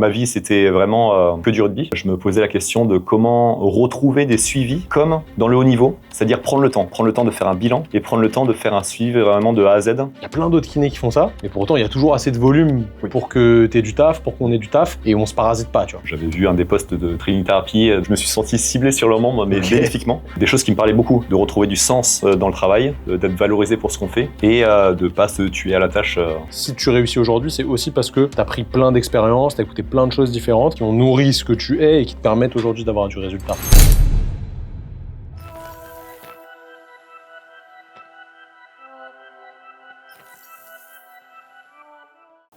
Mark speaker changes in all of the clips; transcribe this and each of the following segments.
Speaker 1: ma vie, c'était vraiment que du rugby. Je me posais la question de comment retrouver des suivis comme dans le haut niveau, c'est-à-dire prendre le temps de faire un bilan et prendre le temps de faire un suivi vraiment de A à Z.
Speaker 2: Il y a plein d'autres kinés qui font ça, mais pour autant, il y a toujours assez de volume pour que tu aies du taf, pour qu'on ait du taf, et on se parasite pas, tu vois.
Speaker 1: J'avais vu un des posts de training thérapie, je me suis senti ciblé sur le moment, mais bénéfiquement. Des choses qui me parlaient beaucoup, de retrouver du sens dans le travail, d'être valorisé pour ce qu'on fait et de pas se tuer à la tâche.
Speaker 2: Si tu réussis aujourd'hui, c'est aussi parce que tu as pris plein d'expériences, tu as écouté plein de choses différentes qui ont nourri ce que tu es et qui te permettent aujourd'hui d'avoir du résultat.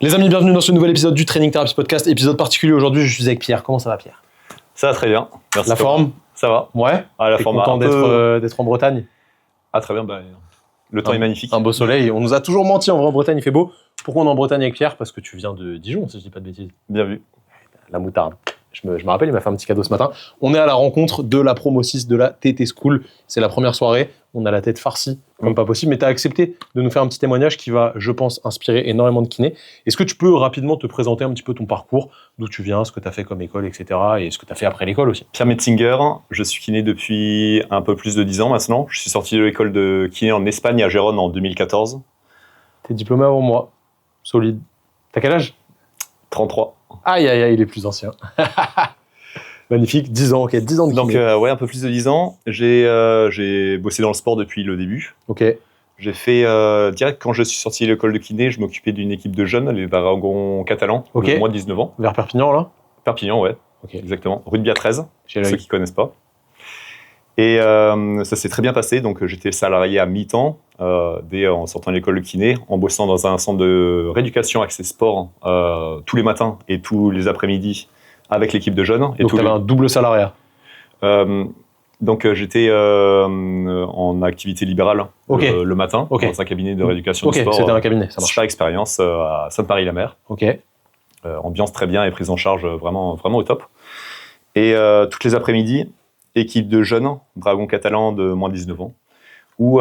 Speaker 2: Les amis, bienvenue dans ce nouvel épisode du Training Therapist Podcast. Épisode particulier aujourd'hui, je suis avec Pierre. Comment ça va, Pierre?
Speaker 1: Ça va très bien. Merci.
Speaker 2: La forme?
Speaker 1: Ça va.
Speaker 2: Ouais.
Speaker 1: La forme
Speaker 2: content d'être en Bretagne?
Speaker 1: Ah, très bien. Le temps est magnifique.
Speaker 2: Un beau soleil. On nous a toujours menti, en vrai, en Bretagne, il fait beau. Pourquoi on est en Bretagne avec Pierre? Parce que tu viens de Dijon, si je dis pas de bêtises.
Speaker 1: Bien vu.
Speaker 2: La moutarde. Je me rappelle, il m'a fait un petit cadeau ce matin. On est à la rencontre de la promo 6 de la TT School. C'est la première soirée. On a la tête farcie, comme pas possible. Mais tu as accepté de nous faire un petit témoignage qui va, je pense, inspirer énormément de kinés. Est-ce que tu peux rapidement te présenter un petit peu ton parcours, d'où tu viens, ce que tu as fait comme école, etc. et ce que tu as fait après l'école aussi?
Speaker 1: Pierre Metzinger, je suis kiné depuis un peu plus de 10 ans maintenant. Je suis sorti de l'école de kiné en Espagne à Gérone en 2014.
Speaker 2: T'es diplômé avant moi. Solide. T'as quel âge?
Speaker 1: 33.
Speaker 2: Aïe, aïe, aïe, il est plus ancien. Magnifique, 10 ans, ok, 10 ans de kiné.
Speaker 1: Donc, ouais, un peu plus de 10 ans. J'ai bossé dans le sport depuis le début.
Speaker 2: Ok.
Speaker 1: J'ai fait, direct quand je suis sorti de l'école de kiné, je m'occupais d'une équipe de jeunes, les Dragons catalans,
Speaker 2: Ok.
Speaker 1: moins de 19 ans.
Speaker 2: Vers Perpignan, là?
Speaker 1: Perpignan, ouais,
Speaker 2: Ok.
Speaker 1: exactement. Rugby à 13,
Speaker 2: J'ai
Speaker 1: pour
Speaker 2: l'œil.
Speaker 1: ceux qui connaissent pas. Et ça s'est très bien passé, donc j'étais salarié à mi-temps, dès en sortant de l'école de kiné, en bossant dans un centre de rééducation axé sport tous les matins et tous les après-midi avec l'équipe de jeunes. Et
Speaker 2: Donc, tu avais un double salariat.
Speaker 1: Donc j'étais en activité libérale le matin dans un cabinet de rééducation de sport.
Speaker 2: C'était un cabinet, ça marche.
Speaker 1: Super expérience à Sainte-Marie-la-Mer.
Speaker 2: Ok.
Speaker 1: Ambiance très bien et prise en charge vraiment au top. Et toutes les après-midi, équipe de jeunes, Dragons catalans de moins de 19 ans, où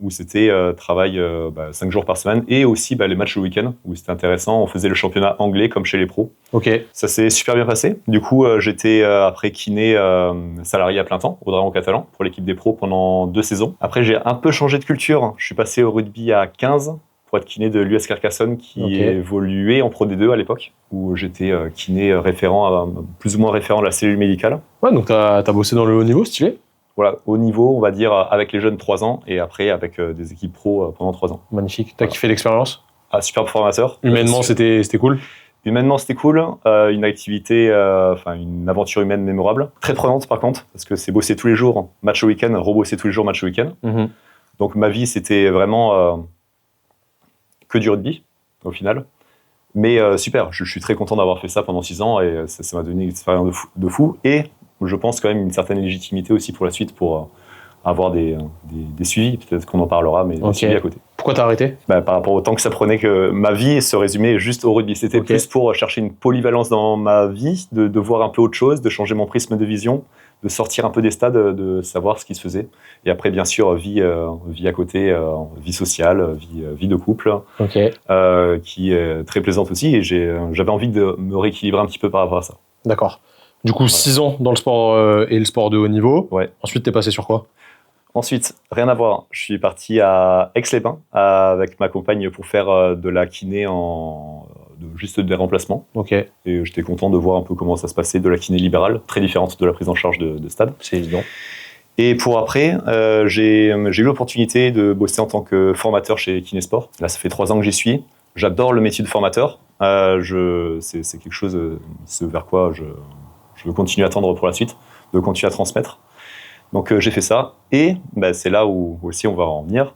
Speaker 1: c'était travail 5 jours par semaine et aussi les matchs le week-end, où c'était intéressant. On faisait le championnat anglais comme chez les pros.
Speaker 2: Ok.
Speaker 1: Ça s'est super bien passé. Du coup, j'étais après kiné salarié à plein temps au Dragons catalans pour l'équipe des pros pendant 2 saisons. Après, j'ai un peu changé de culture. Je suis passé au rugby à 15 pour être kiné de l'US Carcassonne qui évoluait en Pro D2 à l'époque, où j'étais kiné référent, plus ou moins référent de la cellule médicale.
Speaker 2: Ouais, donc t'as bossé dans le haut niveau, stylé.
Speaker 1: Voilà, haut niveau, on va dire, avec les jeunes 3 ans et après avec des équipes pro pendant 3 ans.
Speaker 2: Magnifique. T'as kiffé l'expérience?
Speaker 1: Ah, superbe formateur.
Speaker 2: Humainement, c'était cool.
Speaker 1: Humainement, c'était cool. Une activité, une aventure humaine mémorable. Très prenante, par contre, parce que c'est bosser tous les jours, match au week-end, rebosser tous les jours, match au week-end.
Speaker 2: Mm-hmm.
Speaker 1: Donc, ma vie, c'était vraiment que du rugby, au final. Mais super, je suis très content d'avoir fait ça pendant 6 ans et ça m'a donné une expérience de fou. Et je pense quand même une certaine légitimité aussi pour la suite, pour avoir des suivis. Peut-être qu'on en parlera, mais des suivis à côté.
Speaker 2: Pourquoi t'as arrêté?
Speaker 1: Par rapport au temps que ça prenait, que ma vie se résumait juste au rugby. C'était plus pour chercher une polyvalence dans ma vie, de voir un peu autre chose, de changer mon prisme de vision, de sortir un peu des stades, de savoir ce qui se faisait. Et après, bien sûr, vie à côté, vie sociale, vie de couple, qui est très plaisante aussi. Et j'avais envie de me rééquilibrer un petit peu par rapport à ça.
Speaker 2: D'accord. Du coup, 6 ans dans le sport et le sport de haut niveau.
Speaker 1: Ouais.
Speaker 2: Ensuite, t'es passé sur quoi?
Speaker 1: Ensuite, rien à voir. Je suis parti à Aix-les-Bains avec ma compagne pour faire de la kiné juste des remplacements.
Speaker 2: Ok.
Speaker 1: Et j'étais content de voir un peu comment ça se passait, de la kiné libérale, très différente de la prise en charge de stade.
Speaker 2: C'est évident.
Speaker 1: Et pour après, j'ai eu l'opportunité de bosser en tant que formateur chez Kinésport. Là, ça fait 3 ans que j'y suis. J'adore le métier de formateur. C'est quelque chose vers quoi je veux continuer à tendre pour la suite, de continuer à transmettre. Donc j'ai fait ça. Et c'est là où aussi on va en venir.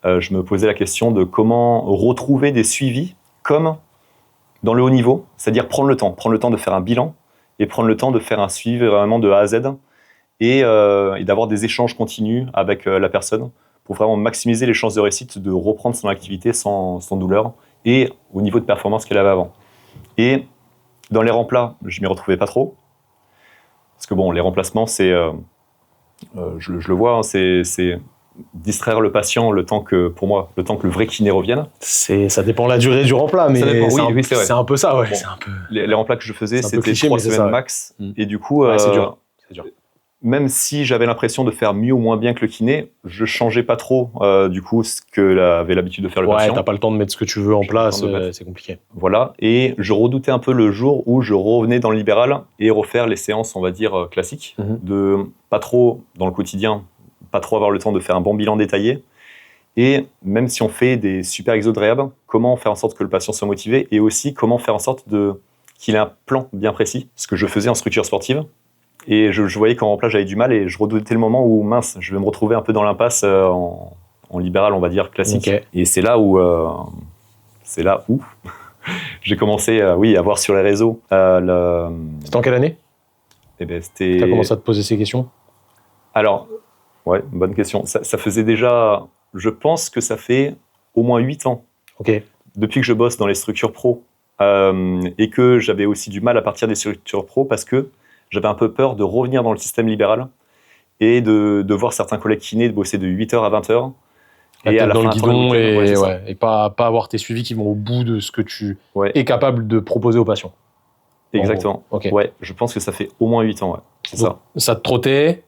Speaker 1: Je me posais la question de comment retrouver des suivis comme dans le haut niveau, c'est-à-dire prendre le temps de faire un bilan et prendre le temps de faire un suivi vraiment de A à Z et d'avoir des échanges continus avec la personne pour vraiment maximiser les chances de réussite de reprendre son activité sans douleur et au niveau de performance qu'elle avait avant. Et dans les remplats, je m'y retrouvais pas trop. Parce que bon, les remplacements, c'est, je le vois, c'est distraire le patient le temps que le vrai kiné revienne.
Speaker 2: Ça dépend de la durée du remplat, mais c'est un peu ça, ouais.
Speaker 1: Bon,
Speaker 2: c'est un peu...
Speaker 1: Les remplats que je faisais, c'était
Speaker 2: cliché,
Speaker 1: 3
Speaker 2: mais c'est
Speaker 1: semaines
Speaker 2: ça,
Speaker 1: max.
Speaker 2: ouais.
Speaker 1: Et du coup,
Speaker 2: c'est dur.
Speaker 1: même si j'avais l'impression de faire mieux ou moins bien que le kiné, je changeais pas trop du coup ce que avait l'habitude de faire le patient.
Speaker 2: Ouais, t'as pas le temps de mettre ce que tu veux en place, c'est compliqué.
Speaker 1: Voilà, et je redoutais un peu le jour où je revenais dans le libéral et refaire les séances, on va dire, classiques, de pas trop, dans le quotidien, pas trop avoir le temps de faire un bon bilan détaillé. Et même si on fait des super exos de réhab, comment faire en sorte que le patient soit motivé et aussi comment faire en sorte qu'il ait un plan bien précis, ce que je faisais en structure sportive. Et je voyais qu'en remplage, j'avais du mal et je redoutais le moment où, mince, je vais me retrouver un peu dans l'impasse en libéral, on va dire, classique.
Speaker 2: Okay.
Speaker 1: Et c'est là où j'ai commencé à voir sur les réseaux.
Speaker 2: C'était en quelle année ? T'as commencé à te poser ces questions ?
Speaker 1: Alors, ouais, bonne question. Ça faisait déjà, je pense que ça fait au moins 8 ans.
Speaker 2: Okay.
Speaker 1: Depuis que je bosse dans les structures pro et que j'avais aussi du mal à partir des structures pro parce que j'avais un peu peur de revenir dans le système libéral et de voir certains collègues kinés bosser de 8h à 20h.
Speaker 2: Et à la fin, dans le guidon et pas avoir tes suivis qui vont au bout de ce que tu es capable de proposer aux patients.
Speaker 1: Exactement.
Speaker 2: Okay.
Speaker 1: Ouais, je pense que ça fait au moins 8 ans. Ouais. C'est ça.
Speaker 2: Ça te trottait,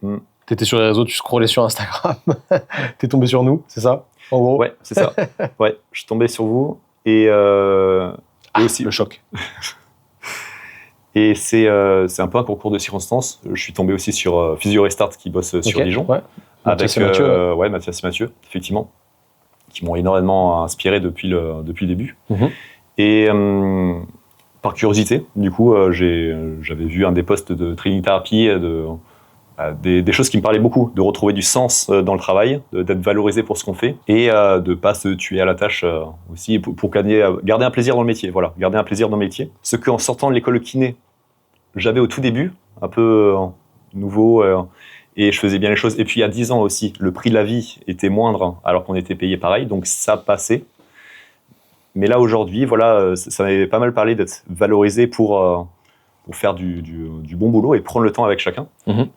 Speaker 2: t'étais sur les réseaux, tu scrollais sur Instagram, t'es tombé sur nous, c'est ça, en gros ?
Speaker 1: Ouais, c'est ça. Ouais, je suis tombé sur vous et aussi
Speaker 2: le choc.
Speaker 1: Et c'est un peu un concours de circonstances. Je suis tombé aussi sur Physio Restart qui bosse sur Dijon.
Speaker 2: Ouais.
Speaker 1: Avec Mathias et Mathieu, effectivement, qui m'ont énormément inspiré depuis le début. Et par curiosité, du coup, j'avais vu un des posts de training thérapie, des choses qui me parlaient beaucoup, de retrouver du sens dans le travail, d'être valorisé pour ce qu'on fait et de ne pas se tuer à la tâche aussi pour garder un plaisir dans le métier. Voilà, garder un plaisir dans le métier. Ce qu'en sortant de l'école de kiné, j'avais au tout début, un peu nouveau, et je faisais bien les choses. Et puis il y a 10 ans aussi, le prix de la vie était moindre alors qu'on était payé pareil, donc ça passait. Mais là aujourd'hui, voilà, ça m'avait pas mal parlé d'être valorisé pour faire du bon boulot et prendre le temps avec chacun.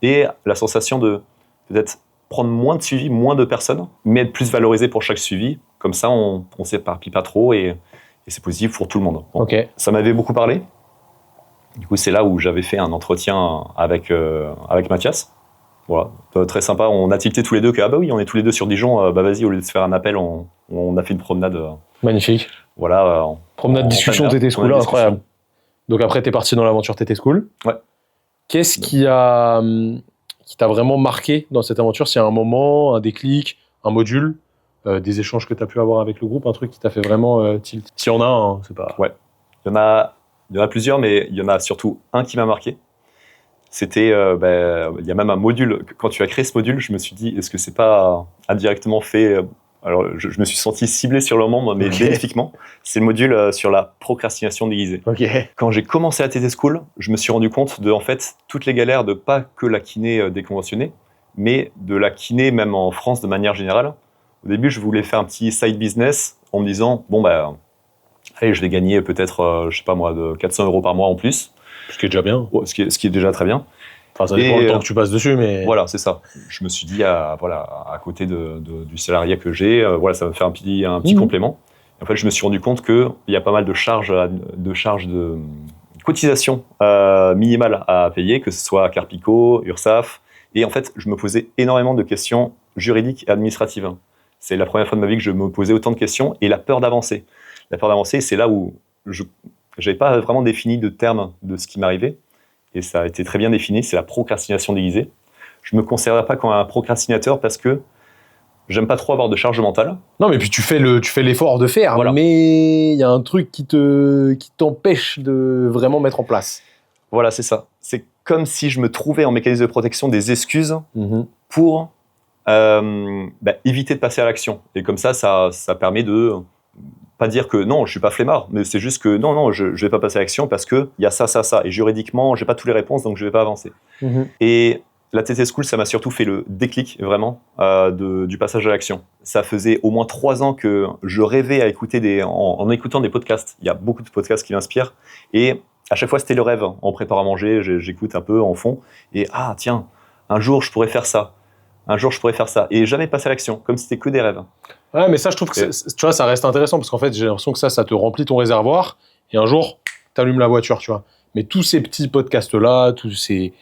Speaker 1: Et la sensation de peut-être prendre moins de suivi, moins de personnes, mais être plus valorisé pour chaque suivi. Comme ça, on s'éparpille pas trop et c'est positif pour tout le monde. Bon, ça m'avait beaucoup parlé. Du coup, c'est là où j'avais fait un entretien avec Mathias. Voilà, très sympa. On a tilté tous les deux que oui, on est tous les deux sur Dijon. Vas-y, au lieu de se faire un appel, on a fait une promenade.
Speaker 2: Magnifique.
Speaker 1: Voilà.
Speaker 2: Promenade discussion TT School, incroyable. Donc après, t'es parti dans l'aventure TT School.
Speaker 1: Ouais.
Speaker 2: Qu'est-ce qui t'a vraiment marqué dans cette aventure ? S'il y a un moment, un déclic, un module, des échanges que t'as pu avoir avec le groupe, un truc qui t'a fait vraiment tilt. S'il y en a un, c'est pas...
Speaker 1: Ouais. Il y en a plusieurs, mais il y en a surtout un qui m'a marqué. C'était, il y a même un module. Quand tu as créé ce module, je me suis dit, est-ce que c'est pas indirectement fait alors, je me suis senti ciblé sur le moment, mais bénéfiquement. C'est le module sur la procrastination déguisée. Quand j'ai commencé à TT School, je me suis rendu compte de, en fait, toutes les galères de pas que la kiné déconventionnée, mais de la kiné même en France de manière générale. Au début, je voulais faire un petit side business en me disant, allez, je vais gagner peut-être, je sais pas moi, de 400 € par mois en plus.
Speaker 2: Ce qui est déjà bien.
Speaker 1: Ce qui est déjà très bien.
Speaker 2: Enfin, ça dépend du temps que tu passes dessus, mais...
Speaker 1: Voilà, c'est ça. Je me suis dit, à côté du salariat que j'ai, ça va me faire un petit complément. Et en fait, je me suis rendu compte qu'il y a pas mal de charges de cotisation minimale à payer, que ce soit Carpico, URSSAF. Et en fait, je me posais énormément de questions juridiques et administratives. C'est la première fois de ma vie que je me posais autant de questions et la peur d'avancer. La peur d'avancer, c'est là où je n'avais pas vraiment défini de terme de ce qui m'arrivait. Et ça a été très bien défini, c'est la procrastination déguisée. Je ne me considère pas comme un procrastinateur parce que j'aime pas trop avoir de charge mentale.
Speaker 2: Non, mais puis tu fais l'effort de faire, voilà. Mais il y a un truc qui t'empêche de vraiment mettre en place.
Speaker 1: Voilà, c'est ça. C'est comme si je me trouvais en mécanisme de protection des excuses pour éviter de passer à l'action. Et comme ça permet de... pas dire que non, je suis pas flemmard, mais c'est juste que non, je vais pas passer à l'action parce que il y a ça, et juridiquement, j'ai pas toutes les réponses, donc je vais pas avancer. Et la TT School, ça m'a surtout fait le déclic, vraiment, du passage à l'action. Ça faisait au moins 3 ans que je rêvais à écouter en écoutant des podcasts. Il y a beaucoup de podcasts qui m'inspirent, et à chaque fois, c'était le rêve. En préparant à manger, j'écoute un peu en fond, et tiens, un jour, je pourrais faire ça. un jour je pourrais faire ça. Et jamais passer à l'action, comme si c'était que des rêves.
Speaker 2: Ouais, mais ça, je trouve que tu vois, ça reste intéressant parce qu'en fait, j'ai l'impression que ça te remplit ton réservoir et un jour, t'allumes la voiture, tu vois. Mais tous ces petits podcasts-là, tous ces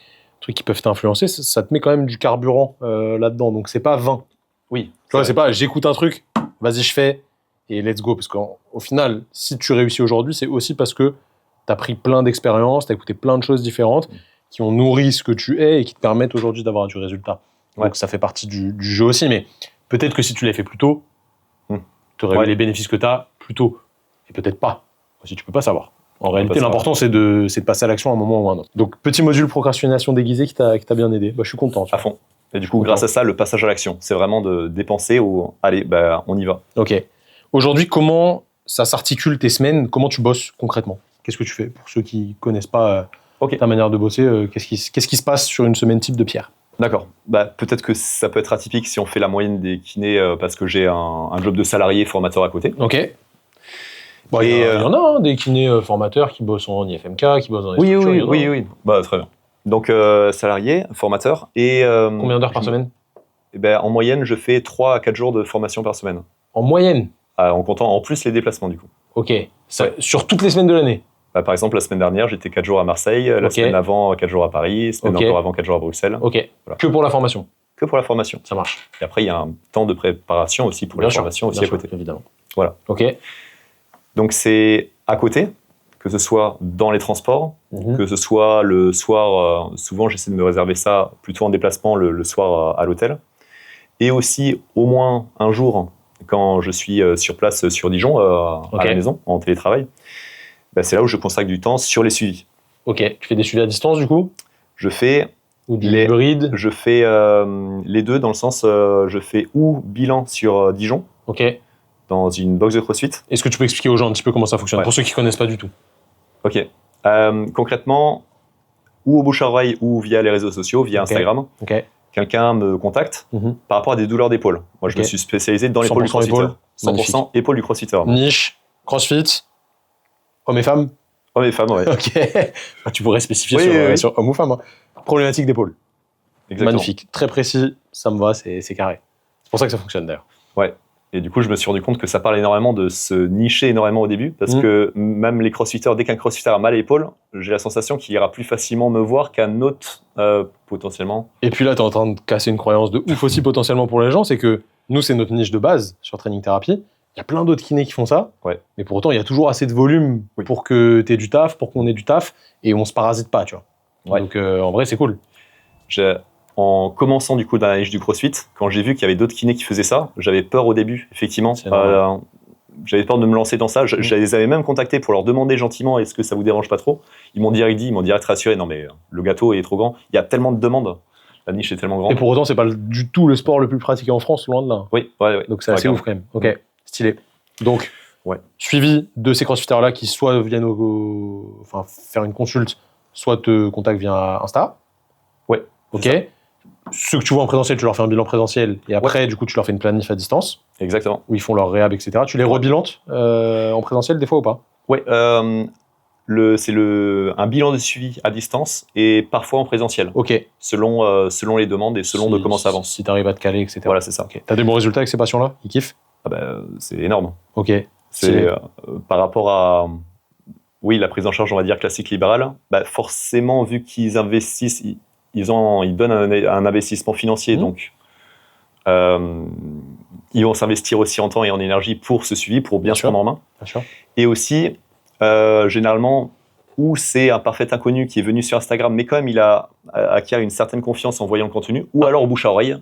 Speaker 2: trucs qui peuvent t'influencer, ça te met quand même du carburant là-dedans. Donc, c'est pas vain.
Speaker 1: Oui.
Speaker 2: Tu vois, c'est pas j'écoute un truc, vas-y, je fais et let's go. Parce qu'au final, si tu réussis aujourd'hui, c'est aussi parce que t'as pris plein d'expériences, t'as écouté plein de choses différentes qui ont nourri ce que tu es et qui te permettent aujourd'hui d'avoir du résultat.
Speaker 1: Ouais.
Speaker 2: Donc, ça fait partie du jeu aussi. Mais peut-être que si tu l'avais fait plus tôt, tu aurais eu les bénéfices que tu as plus tôt. Et peut-être pas. Aussi, tu peux pas savoir. En réalité, l'important, c'est de passer à l'action à un moment ou à un autre. Donc, petit module procrastination déguisée qui t'a bien aidé. Bah, je suis content.
Speaker 1: À fond. Et du coup, grâce à ça, le passage à l'action, c'est vraiment de dépenser ou allez, bah, on y va.
Speaker 2: Ok. Aujourd'hui, comment ça s'articule tes semaines? Comment tu bosses concrètement? Qu'est-ce que tu fais? Pour ceux qui connaissent pas ta manière de bosser, qu'est-ce qui se passe sur une semaine type de Pierre?
Speaker 1: D'accord. Bah, peut-être que ça peut être atypique si on fait la moyenne des kinés parce que j'ai un job de salarié formateur à côté.
Speaker 2: Ok. Bon, il y en a des kinés formateurs qui bossent en IFMK, qui bossent en structures.
Speaker 1: Oui. Bah, très bien. Donc, salarié, formateur. Et,
Speaker 2: combien d'heures par semaine?
Speaker 1: Ben, en moyenne, je fais 3 à 4 jours de formation par semaine.
Speaker 2: En moyenne?
Speaker 1: En comptant en plus les déplacements, du coup.
Speaker 2: Ok. Sur toutes les semaines de l'année?
Speaker 1: Bah, par exemple, la semaine dernière, j'étais 4 jours à Marseille. La semaine avant, 4 jours à Paris. La semaine encore avant, 4 jours à Bruxelles.
Speaker 2: Ok.
Speaker 1: Voilà.
Speaker 2: Que pour la formation?
Speaker 1: Que pour la formation.
Speaker 2: Ça marche.
Speaker 1: Et après, il y a un temps de préparation aussi pour la formation aussi à côté.
Speaker 2: Évidemment.
Speaker 1: Voilà.
Speaker 2: Ok.
Speaker 1: Donc, c'est à côté, que ce soit dans les transports, que ce soit le soir. Souvent, j'essaie de me réserver ça plutôt en déplacement le soir à l'hôtel. Et aussi, au moins un jour, quand je suis sur place sur Dijon, à la maison, en télétravail, bah, c'est là où je consacre du temps sur les suivis.
Speaker 2: Ok. Tu fais des suivis à distance, du coup?
Speaker 1: Je fais...
Speaker 2: Ou du hybride?
Speaker 1: Je fais les deux, dans le sens, je fais ou bilan sur Dijon, dans une box de CrossFit.
Speaker 2: Est-ce que tu peux expliquer aux gens un petit peu comment ça fonctionne, pour ceux qui ne connaissent pas du tout?
Speaker 1: Ok. Concrètement, ou au bouche-à-oreille ou via les réseaux sociaux, via Instagram, quelqu'un me contacte par rapport à des douleurs d'épaule. Moi, je me suis spécialisé dans l'épaule du crossfitter. 100% épaule du crossfitter.
Speaker 2: Niche, crossfit, hommes et femmes?
Speaker 1: Hommes et femmes, ouais.
Speaker 2: Ok. Tu pourrais spécifier sur homme ou femme. Problématique d'épaule. Magnifique. Très précis, ça me va, c'est carré. C'est pour ça que ça fonctionne d'ailleurs.
Speaker 1: Ouais. Et du coup, je me suis rendu compte que ça parle énormément de se nicher énormément au début, parce que même les crossfitters, dès qu'un crossfitter a mal à l'épaule, j'ai la sensation qu'il ira plus facilement me voir qu'un autre, potentiellement.
Speaker 2: Et puis là, tu es en train de casser une croyance de ouf aussi potentiellement pour les gens, c'est que nous, c'est notre niche de base sur Training Therapy. Il y a plein d'autres kinés qui font ça, mais pour autant, il y a toujours assez de volume pour que tu aies du taf, pour qu'on ait du taf, et on se parasite pas, tu vois. Donc, en vrai, c'est cool.
Speaker 1: En commençant du coup dans la niche du CrossFit, quand j'ai vu qu'il y avait d'autres kinés qui faisaient ça, j'avais peur au début, effectivement. J'avais peur de me lancer dans ça. Je les avais même contactés pour leur demander gentiment est-ce que ça vous dérange pas trop. Ils m'ont direct rassuré non mais le gâteau est trop grand. Il y a tellement de demandes, la niche est tellement grande.
Speaker 2: Et pour autant, c'est pas du tout le sport le plus pratiqué en France, loin de là.
Speaker 1: Oui.
Speaker 2: Donc c'est assez ouf quand même. Ok, stylé. Donc suivi de ces crossfitters là qui soit viennent faire une consulte, soit te contactent via Insta.
Speaker 1: Ouais.
Speaker 2: Ok. Ceux que tu vois en présentiel, tu leur fais un bilan présentiel et après, du coup, tu leur fais une planif à distance.
Speaker 1: Exactement.
Speaker 2: Où ils font leur réhab, etc. Tu les rebilantes en présentiel des fois ou pas?
Speaker 1: Ouais. C'est un bilan de suivi à distance et parfois en présentiel.
Speaker 2: Ok.
Speaker 1: Selon les demandes et selon de comment ça avance.
Speaker 2: Si tu arrives à te caler, etc.
Speaker 1: Voilà, c'est ça.
Speaker 2: Okay. Tu as des bons résultats avec ces patients-là? Ils kiffent?
Speaker 1: C'est énorme.
Speaker 2: Ok.
Speaker 1: C'est par rapport à la prise en charge, on va dire, classique libérale. Forcément, vu qu'ils investissent, ils donnent un investissement financier, donc ils vont s'investir aussi en temps et en énergie pour ce suivi, pour bien se prendre en main.
Speaker 2: Bien sûr.
Speaker 1: Et aussi, généralement, ou c'est un parfait inconnu qui est venu sur Instagram, mais quand même il a acquis une certaine confiance en voyant le contenu, ou alors au bouche à oreille.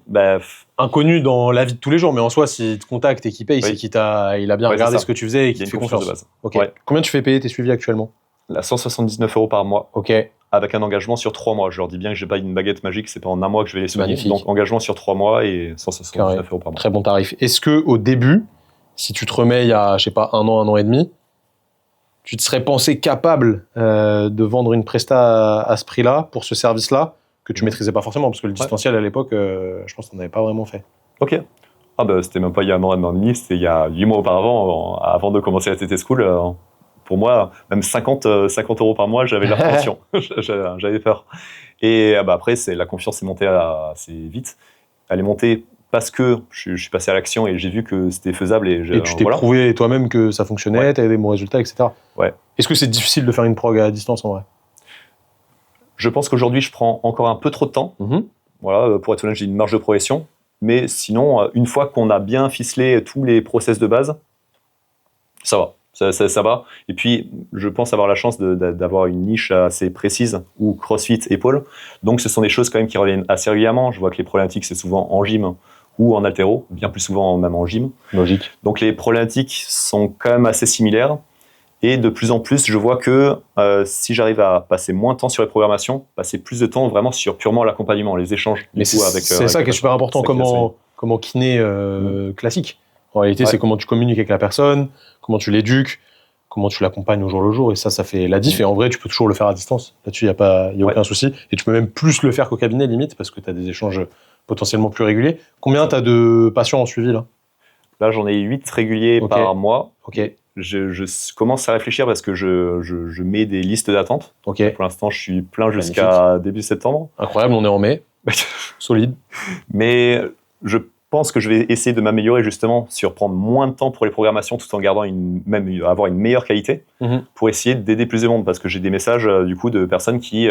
Speaker 2: Inconnu dans la vie de tous les jours, mais en soi, s'il te contacte et qu'il paye, c'est qu'il a bien regardé ce que tu faisais et qu'il te fait confiance.
Speaker 1: De base.
Speaker 2: Okay. Combien tu fais payer tes suivis actuellement?
Speaker 1: 179 € par mois.
Speaker 2: Ok.
Speaker 1: Avec un engagement sur 3 mois. Je leur dis bien que j'ai pas une baguette magique, c'est pas en un mois que je vais les soigner. Donc engagement sur 3 mois et 179 € par mois.
Speaker 2: Très bon tarif. Est-ce que au début, si tu te remets il y a, je sais pas, un an et demi, tu te serais pensé capable de vendre une presta à ce prix-là, pour ce service-là, que tu maîtrisais pas forcément, parce que le distanciel à l'époque, je pense que tu n'en avais pas vraiment fait.
Speaker 1: Ok. C'était même pas il y a un an et demi, c'était il y a 8 mois auparavant, avant de commencer la TT School. Pour moi, même 50 € par mois, j'avais l'appréhension. J'avais peur. Et après, la confiance est montée assez vite. elle est montée parce que je suis passé à l'action et j'ai vu que c'était faisable.
Speaker 2: Et tu t'es
Speaker 1: voilà.
Speaker 2: prouvé toi-même que ça fonctionnait, tu avais des bons résultats, etc.
Speaker 1: Ouais.
Speaker 2: Est-ce que c'est difficile de faire une prog à distance en vrai?
Speaker 1: Je pense qu'aujourd'hui, je prends encore un peu trop de temps. Voilà, pour être honnête, j'ai une marge de progression. Mais sinon, une fois qu'on a bien ficelé tous les process de base, ça va. Ça va. Et puis, je pense avoir la chance d'avoir une niche assez précise, ou CrossFit, épaules. Donc, ce sont des choses quand même qui reviennent assez régulièrement. Je vois que les problématiques, c'est souvent en gym ou en haltéro, bien plus souvent même en gym.
Speaker 2: Logique.
Speaker 1: Donc, les problématiques sont quand même assez similaires. Et de plus en plus, je vois que si j'arrive à passer moins de temps sur les programmations, passer plus de temps vraiment sur purement l'accompagnement, les échanges.
Speaker 2: Mais c'est ça qui est super important comment kiné classique. En réalité, c'est comment tu communiques avec la personne, comment tu l'éduques, comment tu l'accompagnes au jour le jour. Et ça fait la diff. Et en vrai, tu peux toujours le faire à distance. Là-dessus, il n'y a aucun souci. Et tu peux même plus le faire qu'au cabinet, limite, parce que tu as des échanges potentiellement plus réguliers. Combien tu as de patients en suivi, là?
Speaker 1: Là, j'en ai 8 réguliers par mois.
Speaker 2: Ok.
Speaker 1: Je commence à réfléchir parce que je mets des listes d'attente.
Speaker 2: Ok.
Speaker 1: Pour l'instant, je suis plein jusqu'à début septembre.
Speaker 2: Incroyable, on est en mai. Solide.
Speaker 1: Mais je pense que je vais essayer de m'améliorer justement sur prendre moins de temps pour les programmations tout en gardant avoir une meilleure qualité pour essayer d'aider plus de monde parce que j'ai des messages du coup de personnes qui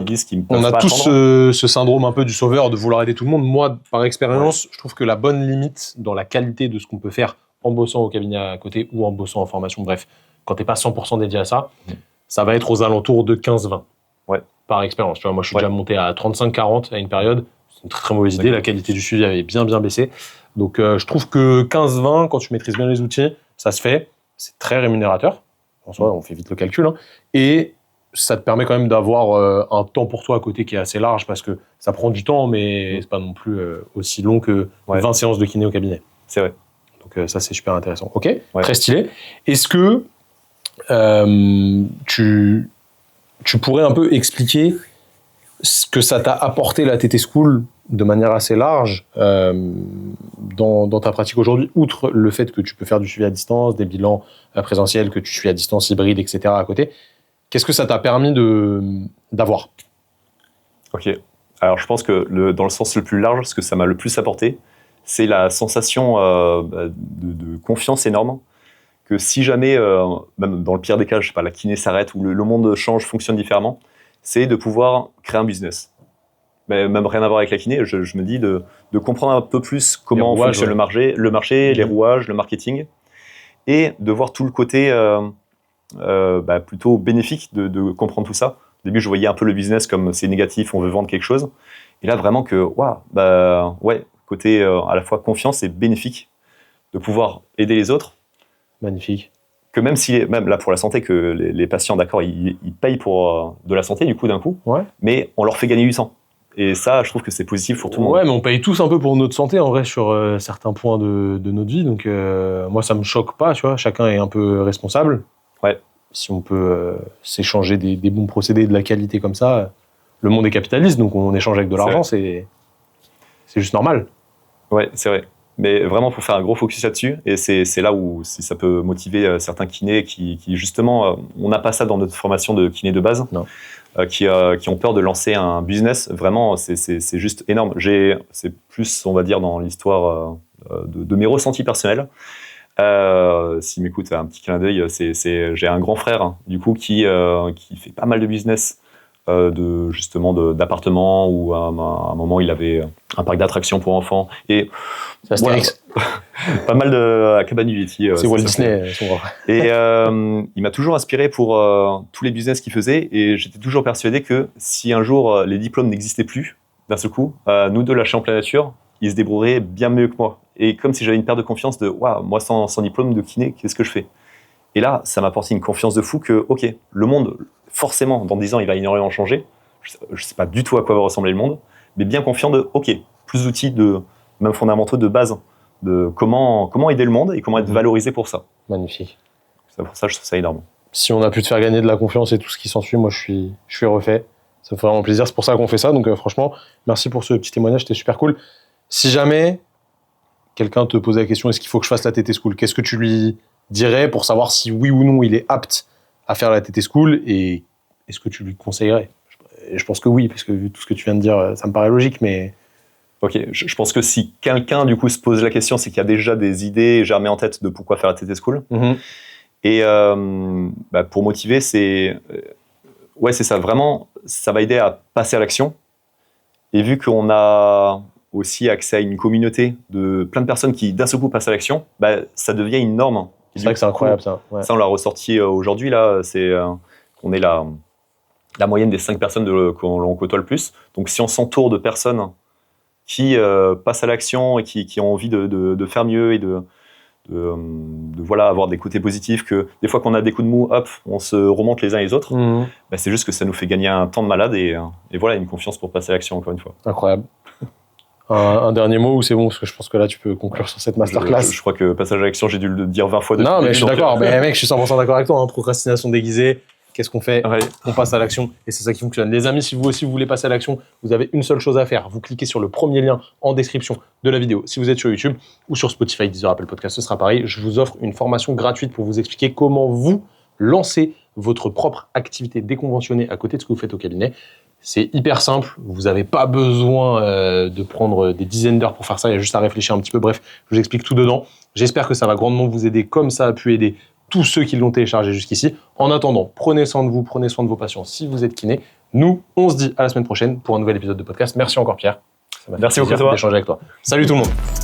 Speaker 1: disent qu'ils me peuvent pas attendre.
Speaker 2: On a tous ce syndrome un peu du sauveur de vouloir aider tout le monde. Moi, par expérience, je trouve que la bonne limite dans la qualité de ce qu'on peut faire en bossant au cabinet à côté ou en bossant en formation, bref, quand t'es pas 100% dédié à ça, ça va être aux alentours de 15-20 par expérience. Tu vois, moi, je suis déjà monté à 35-40 à une période. C'est une très, très mauvaise idée. La qualité du suivi avait bien baissé. Donc, je trouve que 15-20, quand tu maîtrises bien les outils, ça se fait. C'est très rémunérateur. En soi, on fait vite le calcul. Et ça te permet quand même d'avoir un temps pour toi à côté qui est assez large parce que ça prend du temps, mais c'est pas non plus aussi long que 20 séances de kiné au cabinet.
Speaker 1: C'est vrai.
Speaker 2: Donc, ça, c'est super intéressant. OK, très stylé. Est-ce que tu pourrais un peu expliquer ce que ça t'a apporté la TT School de manière assez large dans ta pratique aujourd'hui, outre le fait que tu peux faire du suivi à distance, des bilans présentiels, que tu suis à distance hybride, etc. à côté. Qu'est-ce que ça t'a permis d'avoir?
Speaker 1: Ok. Alors, je pense que dans le sens le plus large, ce que ça m'a le plus apporté, c'est la sensation de confiance énorme que si jamais, même dans le pire des cas, je sais pas, la kiné s'arrête ou le monde change, fonctionne différemment, c'est de pouvoir créer un business. Mais même rien à voir avec la kiné, je me dis de comprendre un peu plus comment fonctionne le marché, les rouages, le marketing, et de voir tout le côté plutôt bénéfique de comprendre tout ça. Au début, je voyais un peu le business comme c'est négatif, on veut vendre quelque chose. Et là, vraiment que, côté à la fois confiance et bénéfique de pouvoir aider les autres.
Speaker 2: Magnifique.
Speaker 1: Que même là pour la santé, que les patients, d'accord, ils payent pour de la santé du coup d'un coup, mais on leur fait gagner du temps. Et ça, je trouve que c'est positif pour tout le monde.
Speaker 2: Ouais, mais on paye tous un peu pour notre santé en vrai sur certains points de notre vie. Donc moi, ça me choque pas, tu vois. Chacun est un peu responsable.
Speaker 1: Ouais.
Speaker 2: Si on peut s'échanger des bons procédés de la qualité comme ça, le monde est capitaliste, donc on échange avec de l'argent, c'est juste normal.
Speaker 1: Ouais, c'est vrai. Mais vraiment, pour faire un gros focus là-dessus, et c'est là où ça peut motiver certains kinés qui justement, on n'a pas ça dans notre formation de kiné de base, qui ont peur de lancer un business. Vraiment, c'est juste énorme. C'est plus, on va dire, dans l'histoire de mes ressentis personnels. S'il m'écoute, un petit clin d'œil, j'ai un grand frère, du coup, qui fait pas mal de business. D'appartements où à un moment il avait un parc d'attractions pour enfants et pas mal de Cabane du Yeti.
Speaker 2: C'est Walt Disney.
Speaker 1: Et il m'a toujours inspiré pour tous les business qu'il faisait et j'étais toujours persuadé que si un jour les diplômes n'existaient plus d'un seul coup, nous deux lâchés en pleine nature, il se débrouillerait bien mieux que moi. Et comme si j'avais une paire de confiance de moi sans diplôme de kiné, qu'est-ce que je fais? Et là, ça m'a apporté une confiance de fou que, ok, le monde, forcément, dans 10 ans, il va énormément changer. Je ne sais pas du tout à quoi va ressembler le monde, mais bien confiant de, ok, plus d'outils, même fondamentaux de base, de comment aider le monde et comment être valorisé pour ça.
Speaker 2: Magnifique.
Speaker 1: C'est pour ça que je trouve ça énorme.
Speaker 2: Si on a pu te faire gagner de la confiance et tout ce qui s'ensuit, moi, je suis refait. Ça me fait vraiment plaisir. C'est pour ça qu'on fait ça. Donc, franchement, merci pour ce petit témoignage. C'était super cool. Si jamais quelqu'un te posait la question, est-ce qu'il faut que je fasse la TT School? Qu'est-ce que tu lui dirais pour savoir si oui ou non il est apte à faire la TT School et est-ce que tu lui conseillerais? Je pense que oui, parce que vu tout ce que tu viens de dire, ça me paraît logique, mais
Speaker 1: Ok, je pense que si quelqu'un du coup se pose la question, c'est qu'il y a déjà des idées germées en tête de pourquoi faire la TT School. Et pour motiver, c'est ça, vraiment, ça va aider à passer à l'action. Et vu qu'on a aussi accès à une communauté de plein de personnes qui d'un seul coup passent à l'action, ça devient une norme.
Speaker 2: C'est vrai que c'est incroyable ça. Ouais.
Speaker 1: Ça, on l'a ressorti aujourd'hui, là, on est la moyenne des 5 personnes qu'on côtoie le plus. Donc si on s'entoure de personnes qui passent à l'action et qui ont envie de faire mieux et de avoir des côtés positifs, que des fois qu'on a des coups de mou, hop, on se remonte les uns et les autres, c'est juste que ça nous fait gagner un temps de malade et voilà, une confiance pour passer à l'action encore une fois.
Speaker 2: Incroyable. Un dernier mot ou c'est bon, parce que je pense que là tu peux conclure sur cette masterclass.
Speaker 1: Je crois que passage à l'action, j'ai dû le dire 20 fois depuis.
Speaker 2: Non, mais je suis d'accord, mais mec, je suis 100% d'accord avec toi, hein. Procrastination déguisée. Qu'est-ce qu'on fait? On passe à l'action et c'est ça qui fonctionne. Les amis, si vous aussi vous voulez passer à l'action, vous avez une seule chose à faire. Vous cliquez sur le premier lien en description de la vidéo. Si vous êtes sur YouTube ou sur Spotify, Deezer, Apple Podcast, ce sera pareil. Je vous offre une formation gratuite pour vous expliquer comment vous lancer votre propre activité déconventionnée à côté de ce que vous faites au cabinet. C'est hyper simple. Vous n'avez pas besoin de prendre des dizaines d'heures pour faire ça. Il y a juste à réfléchir un petit peu. Bref, je vous explique tout dedans. J'espère que ça va grandement vous aider comme ça a pu aider tous ceux qui l'ont téléchargé jusqu'ici. En attendant, prenez soin de vous, prenez soin de vos patients si vous êtes kiné. Nous, on se dit à la semaine prochaine pour un nouvel épisode de podcast. Merci encore Pierre.
Speaker 1: Merci beaucoup d'échanger
Speaker 2: avec toi. Salut tout le monde.